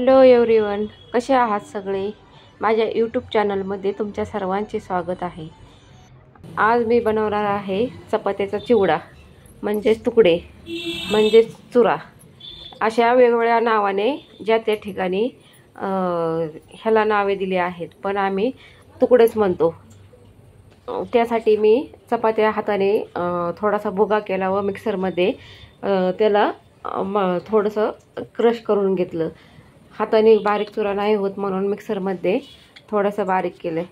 Hello everyone, कसे आहात सगळे? माझ्या यूट्यूब चॅनलमध्ये तुमच्या सर्वांचे स्वागत आहे. आज मी बनवणार आहे चपात्याचा चिवडा म्हणजेच तुकडे म्हणजेच चुरा. अशा वेगवेगळ्या नावाने ज्या त्या ठिकाणी ह्याला नावे दिली आहेत, पण आम्ही तुकडेच म्हणतो. त्यासाठी मी चपात्या हाताने थोडासा भुगा केला व मिक्सरमध्ये त्याला थोडंसं क्रश करून घेतलं. हाताने बारीक चुरा नाही होत म्हणून मिक्सरमध्ये थोडंसं बारीक केलं.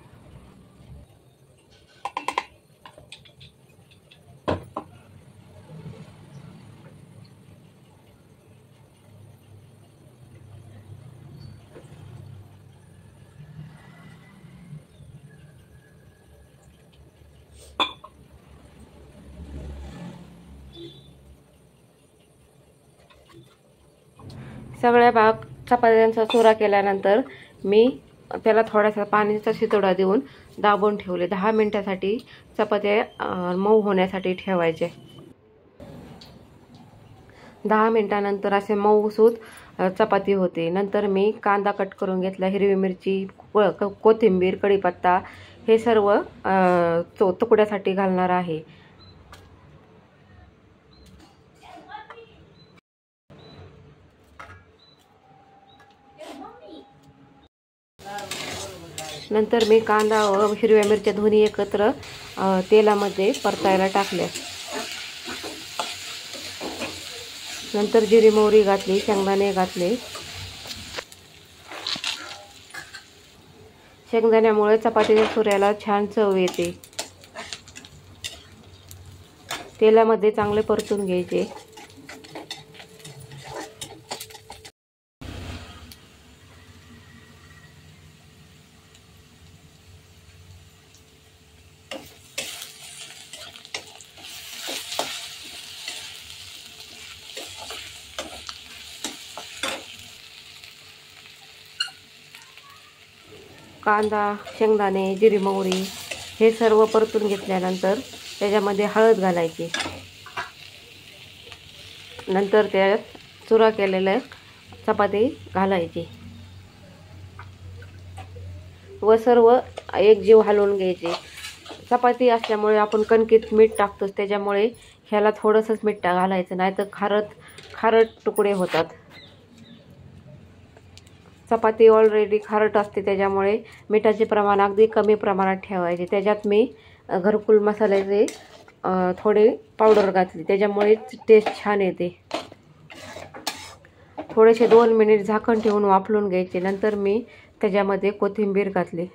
सगळ्या चपात्यांचा चुरा केल्यानंतर मी त्याला थोडासा पाण्याचा शितोडा देऊन दाबून ठेवले. 10 मिनिटासाठी चपात्या मऊ होण्यासाठी ठेवायचे. 10 मिनिटानंतर असे मऊसूत चपाती होते. नंतर मी कांदा कट करून घेतला, हिरवी मिरची, कोथिंबीर, कढीपत्ता हे सर्व तुकड्यासाठी घालणार आहे. नंतर मी कांदा व हिरव्या मिरच्या दोन्ही एकत्र तेलामध्ये परतायला टाकल्या. नंतर जिरी मोहरी घातली, शेंगदाणे घातले. शेंगदाण्यामुळे चपातीच्या चुऱ्याला छान चव येते. तेलामध्ये चांगले परतून घ्यायचे. कांदा, शेंगदाणे, जिरी मोहरी हे सर्व परतून घेतल्यानंतर त्याच्यामध्ये हळद घालायची. नंतर त्यात चुरा केलेल्या चपाती घालायची व सर्व एकजीव हलवून घ्यायचे. चपाती असल्यामुळे आपण कणकीत मीठ टाकतोच, त्याच्यामुळे ह्याला थोडंसंच मीठ घालायचं, नाही तर खारट तुकडे होतात. चपाती ऑलरेडी खारट असते, त्याच्यामुळे मिठाचे प्रमाण अगदी कमी प्रमाणात ठेवायचे. त्याच्यात मी घरकुल मसाल्याचे थोडे पावडर घातली, त्याच्यामुळे टेस्ट छान येते. थोडेसे 2 मिनिट झाकण ठेवून वाफलून घ्यायचे. नंतर मी त्याच्यामध्ये कोथिंबीर घातली.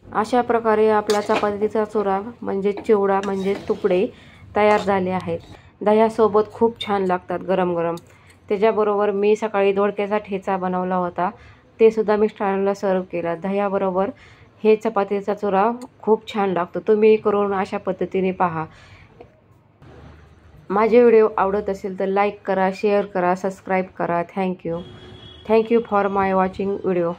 अशा प्रकारे आपला चपातीचा चुरा म्हणजे चिवडा म्हणजे तुकडे तयार झाले आहेत. दह्यासोबत खूप छान लागतात गरम गरम. त्याच्याबरोबर मी सकाळी दोडक्याचा ठेचा बनवला होता, ते सुद्धा मिस्टरांना सर्व केला. दह्याबरोबर हे चपातीचा चुरा खूप छान लागतो. तुम्ही करून अशा पद्धतीने पहा. माझे व्हिडिओ आवडत असेल तर लाईक करा, शेअर करा, सबस्क्राईब करा. Thank you for my watching video.